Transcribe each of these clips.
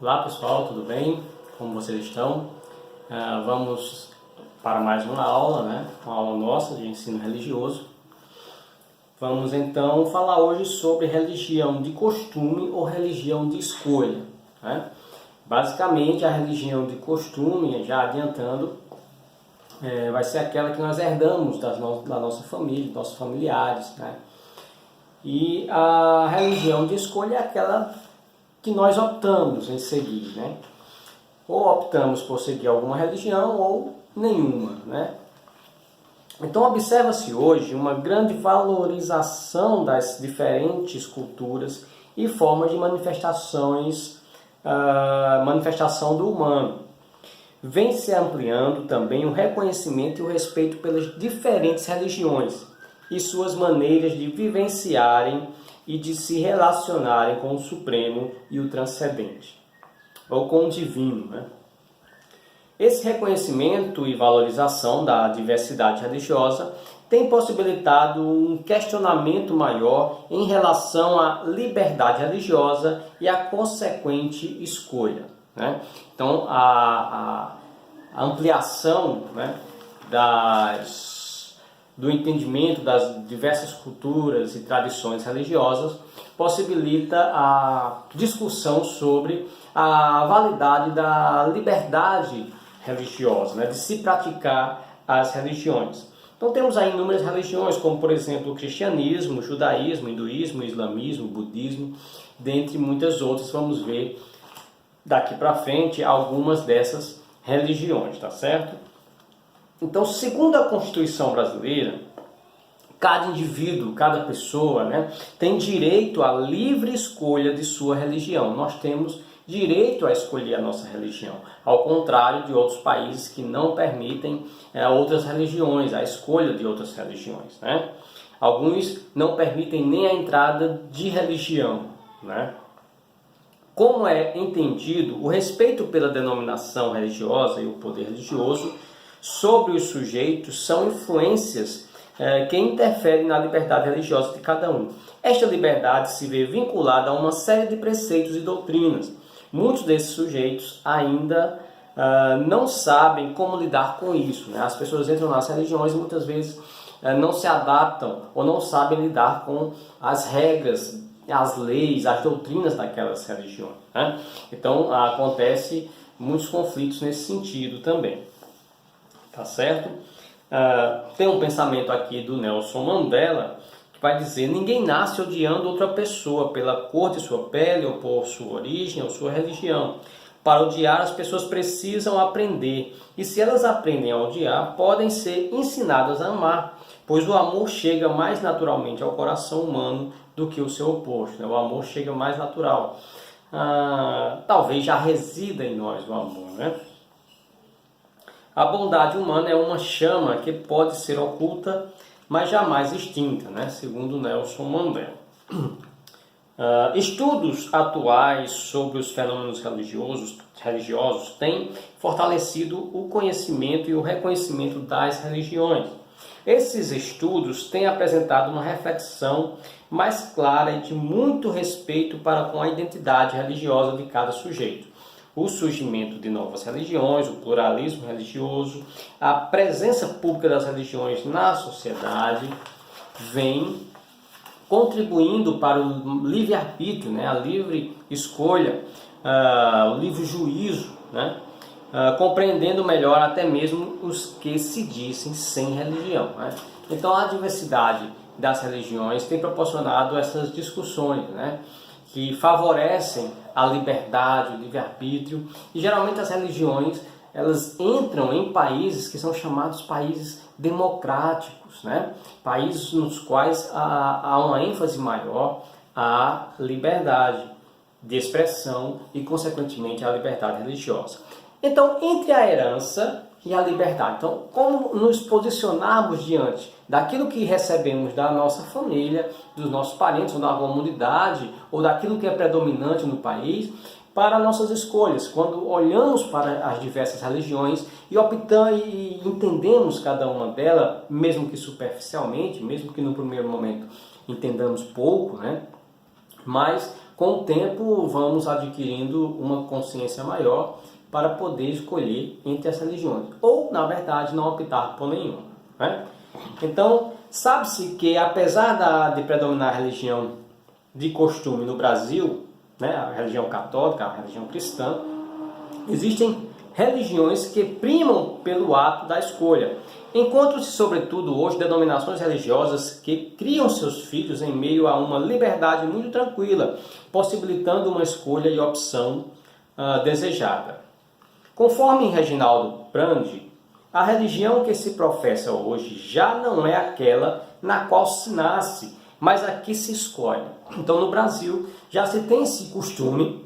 Olá pessoal, tudo bem? Como vocês estão? Vamos para mais uma aula, uma aula nossa de ensino religioso. Vamos então falar hoje sobre religião de costume ou religião de escolha. Basicamente, a religião de costume, já adiantando, vai ser aquela que nós herdamos da nossa família, dos nossos familiares. E a religião de escolha é aquela que nós optamos em seguir, Ou optamos por seguir alguma religião ou nenhuma, Então observa-se hoje uma grande valorização das diferentes culturas e formas de manifestação do humano. Vem se ampliando também o reconhecimento e o respeito pelas diferentes religiões e suas maneiras de vivenciarem e de se relacionarem com o Supremo e o Transcendente, ou com o Divino. Esse reconhecimento e valorização da diversidade religiosa tem possibilitado um questionamento maior em relação à liberdade religiosa e à consequente escolha. Então, a ampliação do entendimento das diversas culturas e tradições religiosas possibilita a discussão sobre a validade da liberdade religiosa, de se praticar as religiões. Então temos aí inúmeras religiões, como por exemplo o cristianismo, o judaísmo, o hinduísmo, o islamismo, o budismo, dentre muitas outras. Vamos ver daqui para frente algumas dessas religiões, tá certo? Então, segundo a Constituição brasileira, cada indivíduo, cada pessoa, tem direito à livre escolha de sua religião. Nós temos direito a escolher a nossa religião, ao contrário de outros países que não permitem outras religiões, a escolha de outras religiões. Alguns não permitem nem a entrada de religião. Como é entendido, o respeito pela denominação religiosa e o poder religioso sobre os sujeitos são influências que interferem na liberdade religiosa de cada um. Esta liberdade se vê vinculada a uma série de preceitos e doutrinas. Muitos desses sujeitos ainda não sabem como lidar com isso. As pessoas entram nas religiões e muitas vezes não se adaptam ou não sabem lidar com as regras, as leis, as doutrinas daquelas religiões. Então acontece muitos conflitos nesse sentido também. Tá certo? Tem um pensamento aqui do Nelson Mandela que vai dizer: ninguém nasce odiando outra pessoa pela cor de sua pele ou por sua origem ou sua religião. Para odiar, as pessoas precisam aprender, e se elas aprendem a odiar, podem ser ensinadas a amar, pois o amor chega mais naturalmente ao coração humano do que o seu oposto. O amor chega mais natural. Talvez já resida em nós o amor, A bondade humana é uma chama que pode ser oculta, mas jamais extinta, segundo Nelson Mandela. Estudos atuais sobre os fenômenos religiosos têm fortalecido o conhecimento e o reconhecimento das religiões. Esses estudos têm apresentado uma reflexão mais clara e de muito respeito para com a identidade religiosa de cada sujeito. O surgimento de novas religiões, o pluralismo religioso, a presença pública das religiões na sociedade vem contribuindo para o livre-arbítrio, a livre escolha, o livre juízo, compreendendo melhor até mesmo os que se dizem sem religião. Então a diversidade das religiões tem proporcionado essas discussões, que favorecem a liberdade, o livre-arbítrio, e geralmente as religiões elas entram em países que são chamados países democráticos, países nos quais há uma ênfase maior à liberdade de expressão e, consequentemente, à liberdade religiosa. Então, entre a herança e a liberdade, então, como nos posicionarmos diante daquilo que recebemos da nossa família, dos nossos parentes, ou da comunidade, ou daquilo que é predominante no país, para nossas escolhas, quando olhamos para as diversas religiões e optamos e entendemos cada uma delas, mesmo que superficialmente, mesmo que no primeiro momento entendamos pouco, mas com o tempo vamos adquirindo uma consciência maior para poder escolher entre as religiões, ou na verdade não optar por nenhuma, né? Então, sabe-se que apesar de predominar a religião de costume no Brasil, né, a religião católica, a religião cristã, existem religiões que primam pelo ato da escolha. Encontram-se, sobretudo hoje, denominações religiosas que criam seus filhos em meio a uma liberdade muito tranquila, possibilitando uma escolha e opção desejada. Conforme Reginaldo Prandi, a religião que se professa hoje já não é aquela na qual se nasce, mas a que se escolhe. Então, no Brasil, já se tem esse costume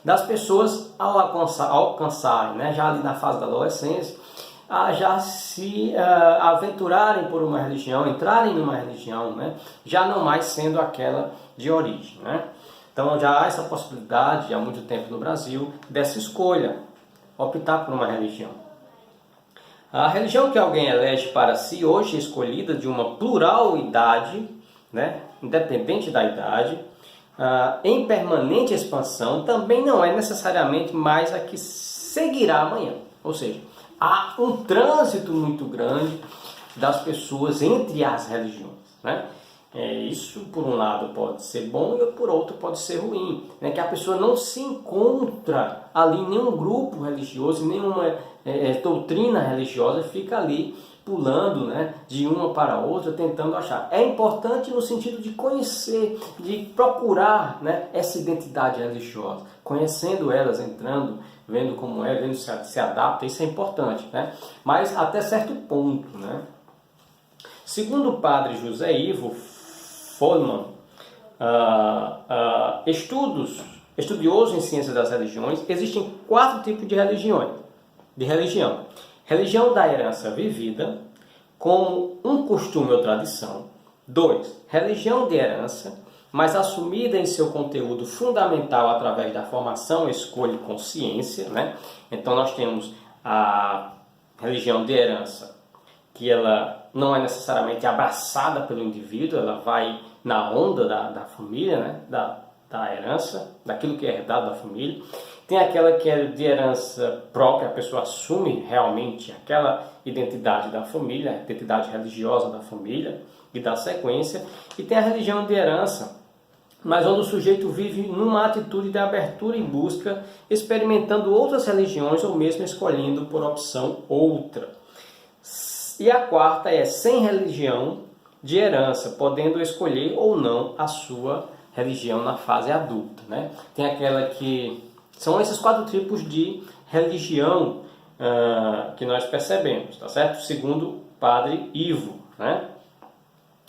das pessoas, ao alcançarem, né, já ali na fase da adolescência, a já se aventurarem por uma religião, entrarem numa religião, né, já não mais sendo aquela de origem, né? Então já há essa possibilidade há muito tempo no Brasil dessa escolha, optar por uma religião. A religião que alguém elege para si hoje é escolhida de uma pluralidade, né, independente da idade, em permanente expansão, também não é necessariamente mais a que seguirá amanhã. Ou seja, há um trânsito muito grande das pessoas entre as religiões, né? Isso, por um lado, pode ser bom e por outro pode ser ruim, né? Que a pessoa não se encontra ali em nenhum grupo religioso, em nenhuma doutrina religiosa, fica ali pulando, né, de uma para outra, tentando achar. É importante no sentido de conhecer, de procurar, né, essa identidade religiosa, conhecendo elas, entrando, vendo como é, vendo se adapta, isso é importante, né? Mas até certo ponto, né? Segundo o padre José Ivo Follmann, estudioso em ciências das religiões, existem 4 tipos de religião. Religião da herança vivida, como um costume ou tradição. 2. Religião de herança, mas assumida em seu conteúdo fundamental através da formação, escolha e consciência, né? Então nós temos a religião de herança, que ela não é necessariamente abraçada pelo indivíduo, ela vai na onda da família, né? da herança, daquilo que é herdado da família. Tem aquela que é de herança própria, a pessoa assume realmente aquela identidade da família, a identidade religiosa da família e da sequência. E tem a religião de herança, mas onde o sujeito vive numa atitude de abertura e busca, experimentando outras religiões ou mesmo escolhendo por opção outra. E a quarta é sem religião de herança, podendo escolher ou não a sua religião na fase adulta, né? Tem aquela que... São esses 4 tipos de religião que nós percebemos, tá certo? Segundo o padre Ivo, né?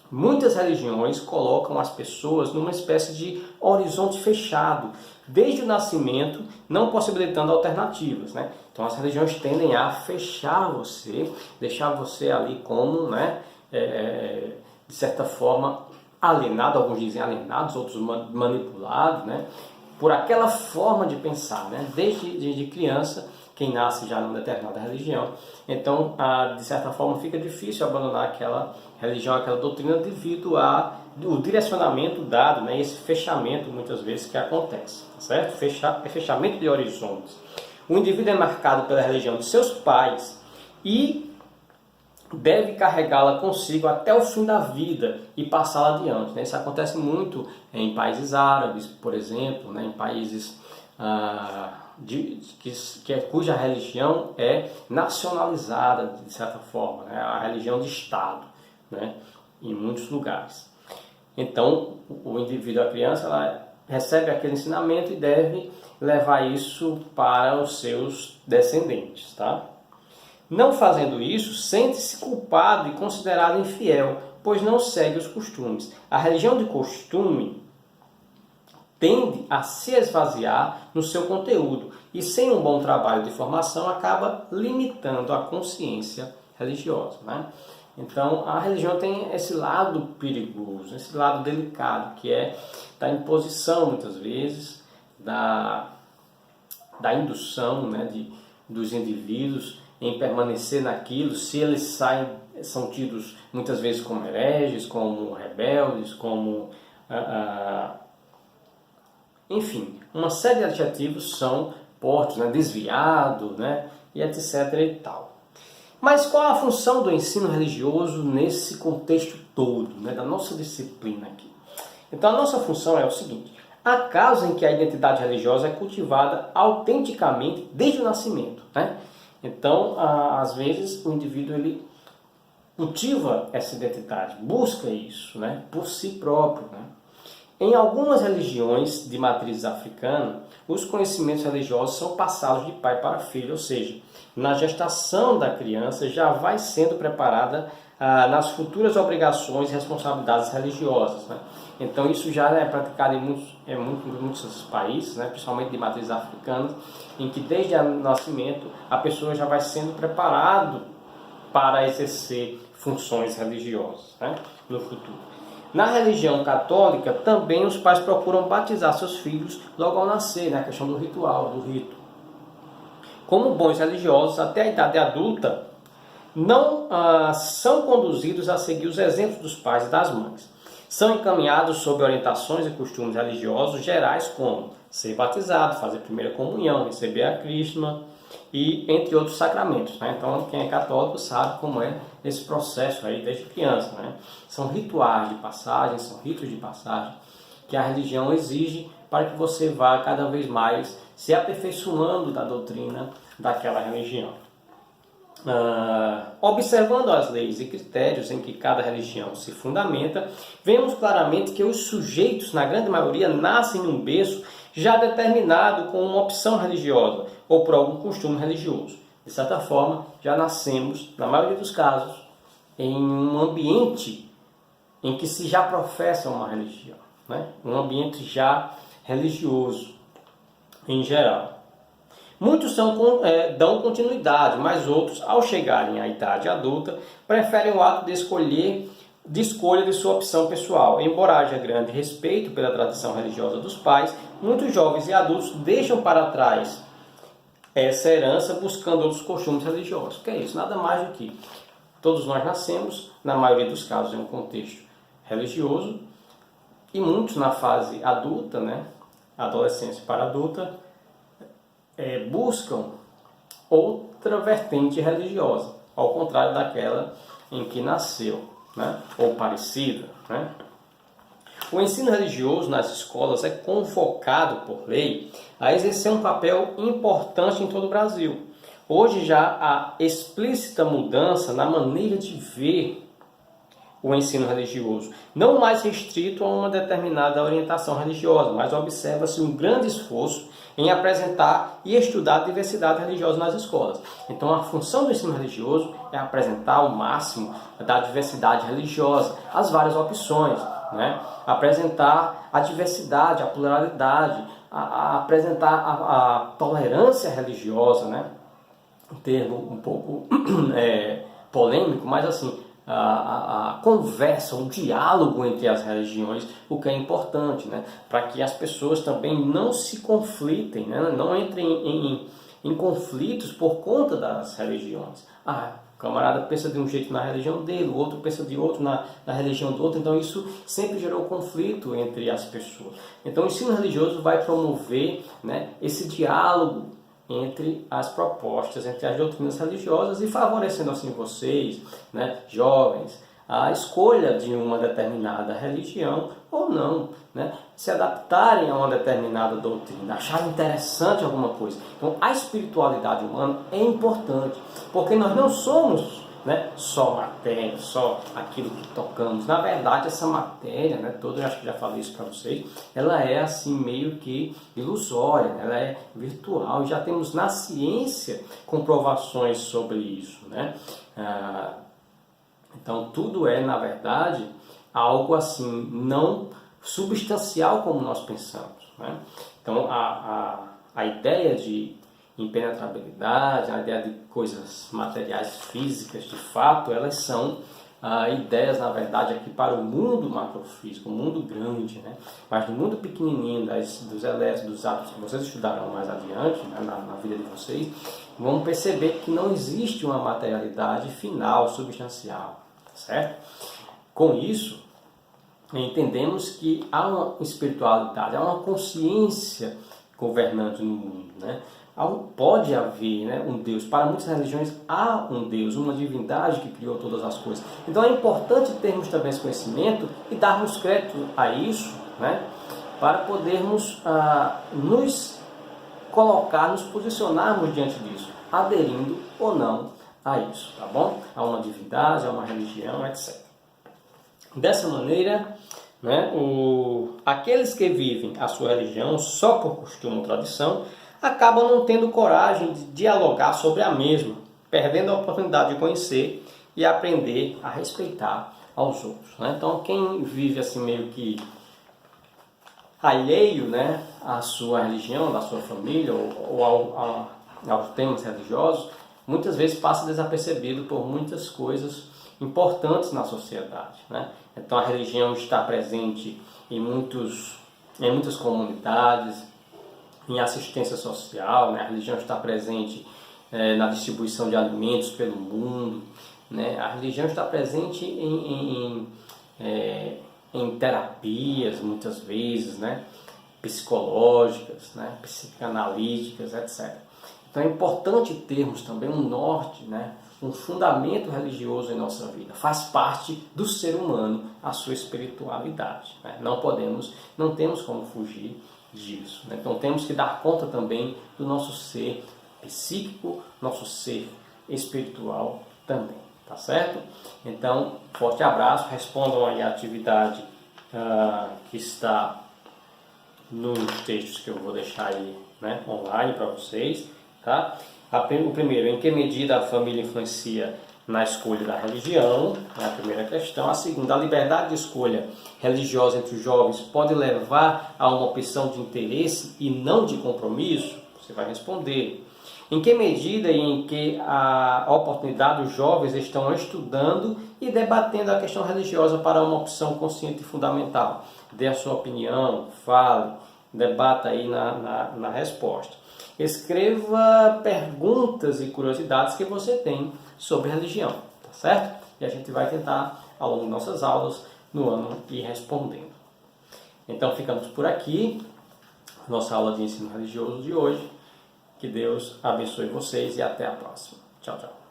Muitas religiões colocam as pessoas numa espécie de horizonte fechado, desde o nascimento, não possibilitando alternativas, né? Então as religiões tendem a fechar você, deixar você ali como, né, de certa forma, alienado, alguns dizem alienados, outros manipulados, né, por aquela forma de pensar, né? Desde criança, quem nasce já numa determinada religião, então, de certa forma, fica difícil abandonar aquela religião, aquela doutrina, devido ao direcionamento dado, né? Esse fechamento, muitas vezes, que acontece, tá certo? Fechamento de horizontes. O indivíduo é marcado pela religião de seus pais e deve carregá-la consigo até o fim da vida e passá-la adiante, né? Isso acontece muito em países árabes, por exemplo, né? Em países cuja religião é nacionalizada, de certa forma, né? A religião de Estado, né? Em muitos lugares. Então, o indivíduo, a criança, ela recebe aquele ensinamento e deve levar isso para os seus descendentes, tá? Não fazendo isso, sente-se culpado e considerado infiel, pois não segue os costumes. A religião de costume tende a se esvaziar no seu conteúdo e, sem um bom trabalho de formação, acaba limitando a consciência religiosa, né? Então, a religião tem esse lado perigoso, esse lado delicado, que é da imposição, muitas vezes, da indução, né, dos indivíduos em permanecer naquilo. Se eles são tidos muitas vezes como hereges, como rebeldes, como enfim, uma série de adjetivos são postos, né? Desviado, né? E etc. e tal. Mas qual a função do ensino religioso nesse contexto todo, né? Da nossa disciplina aqui? Então a nossa função é o seguinte: há casos em que a identidade religiosa é cultivada autenticamente desde o nascimento, né? Então, às vezes, o indivíduo ele cultiva essa identidade, busca isso, né? Por si próprio, né? Em algumas religiões de matriz africana, os conhecimentos religiosos são passados de pai para filho, ou seja, na gestação da criança já vai sendo preparada nas futuras obrigações e responsabilidades religiosas, né? Então isso já é praticado em muitos países, né? Principalmente de matriz africana, em que desde o nascimento a pessoa já vai sendo preparado para exercer funções religiosas, né? No futuro. Na religião católica, também os pais procuram batizar seus filhos logo ao nascer, né? A questão do ritual, do rito. Como bons religiosos, até a idade adulta, não são conduzidos a seguir os exemplos dos pais e das mães. São encaminhados sob orientações e costumes religiosos gerais, como ser batizado, fazer primeira comunhão, receber a crisma e entre outros sacramentos, né? Então, quem é católico sabe como é esse processo aí desde criança, né? São rituais de passagem, são ritos de passagem que a religião exige para que você vá cada vez mais se aperfeiçoando da doutrina daquela religião. Observando as leis e critérios em que cada religião se fundamenta, vemos claramente que os sujeitos, na grande maioria, nascem num berço já determinado com uma opção religiosa ou por algum costume religioso. De certa forma, já nascemos, na maioria dos casos, em um ambiente em que se já professa uma religião, né? Um ambiente já religioso, em geral. Muitos dão continuidade, mas outros, ao chegarem à idade adulta, preferem o ato de escolha de sua opção pessoal. Embora haja grande respeito pela tradição religiosa dos pais, muitos jovens e adultos deixam para trás essa herança buscando outros costumes religiosos. O que é isso? Nada mais do que todos nós nascemos, na maioria dos casos, em um contexto religioso, e muitos na fase adulta, né, adolescência para adulta, buscam outra vertente religiosa, ao contrário daquela em que nasceu, né, ou parecida, né? O ensino religioso nas escolas é convocado por lei a exercer um papel importante em todo o Brasil. Hoje já há explícita mudança na maneira de ver o ensino religioso, não mais restrito a uma determinada orientação religiosa, mas observa-se um grande esforço em apresentar e estudar a diversidade religiosa nas escolas. Então, a função do ensino religioso é apresentar o máximo da diversidade religiosa, as várias opções, né? Apresentar a diversidade, a pluralidade, apresentar a tolerância religiosa, né? Um termo um pouco polêmico, mas assim, a conversa, o diálogo entre as religiões, o que é importante, né? Para que as pessoas também não se conflitem, né? Não entrem em conflitos por conta das religiões. O camarada pensa de um jeito na religião dele, o outro pensa de outro na religião do outro, então isso sempre gerou conflito entre as pessoas. Então o ensino religioso vai promover, né, esse diálogo entre as propostas, entre as doutrinas religiosas e favorecendo assim vocês, né, jovens, a escolha de uma determinada religião ou não, né, se adaptarem a uma determinada doutrina, acharem interessante alguma coisa. Então a espiritualidade humana é importante, porque nós não somos, né, só matéria, só aquilo que tocamos. Na verdade, essa matéria, né, toda, eu acho que já falei isso para vocês, ela é assim meio que ilusória, né, ela é virtual. Já temos na ciência comprovações sobre isso, né? Então tudo é, na verdade, algo assim não substancial como nós pensamos, né? Então a ideia de impenetrabilidade, a ideia de coisas materiais físicas, de fato, elas são ideias, na verdade, aqui para o mundo macrofísico, o mundo grande, né? Mas no mundo pequenininho, dos elétrons, dos átomos, que vocês estudarão mais adiante, né, na vida de vocês, vão perceber que não existe uma materialidade final, substancial, certo? Com isso, entendemos que há uma espiritualidade, há uma consciência governante no mundo, né? Pode haver, né, um Deus. Para muitas religiões há um Deus, uma divindade que criou todas as coisas. Então é importante termos também esse conhecimento e darmos crédito a isso, né, para podermos nos colocar, nos posicionarmos diante disso, aderindo ou não a isso, tá bom? A uma divindade, a uma religião, etc. Dessa maneira, né, aqueles que vivem a sua religião só por costume ou tradição acabam não tendo coragem de dialogar sobre a mesma, perdendo a oportunidade de conhecer e aprender a respeitar aos outros, né? Então, quem vive assim meio que alheio, né, à sua religião, da sua família ou aos temas religiosos, muitas vezes passa desapercebido por muitas coisas importantes na sociedade, né? Então a religião está presente em muitas comunidades, em assistência social, né? A religião está presente na distribuição de alimentos pelo mundo, né? A religião está presente em terapias, muitas vezes, né, psicológicas, né, psicanalíticas, etc. Então é importante termos também um norte, né, um fundamento religioso em nossa vida. Faz parte do ser humano a sua espiritualidade, né? Não temos como fugir disso, né? Então temos que dar conta também do nosso ser psíquico, nosso ser espiritual também. Tá certo? Então, forte abraço, respondam aí a atividade que está nos textos que eu vou deixar aí, né, online para vocês, tá? O primeiro, em que medida a família influencia na escolha da religião, é a primeira questão. A segunda, a liberdade de escolha religiosa entre os jovens pode levar a uma opção de interesse e não de compromisso? Você vai responder. Em que medida e em que a oportunidade os jovens estão estudando e debatendo a questão religiosa para uma opção consciente e fundamental? Dê a sua opinião, fale, debata aí na resposta. Escreva perguntas e curiosidades que você tem sobre religião, tá certo? E a gente vai tentar, ao longo de nossas aulas, no ano, ir respondendo. Então ficamos por aqui, nossa aula de ensino religioso de hoje. Que Deus abençoe vocês e até a próxima. Tchau, tchau.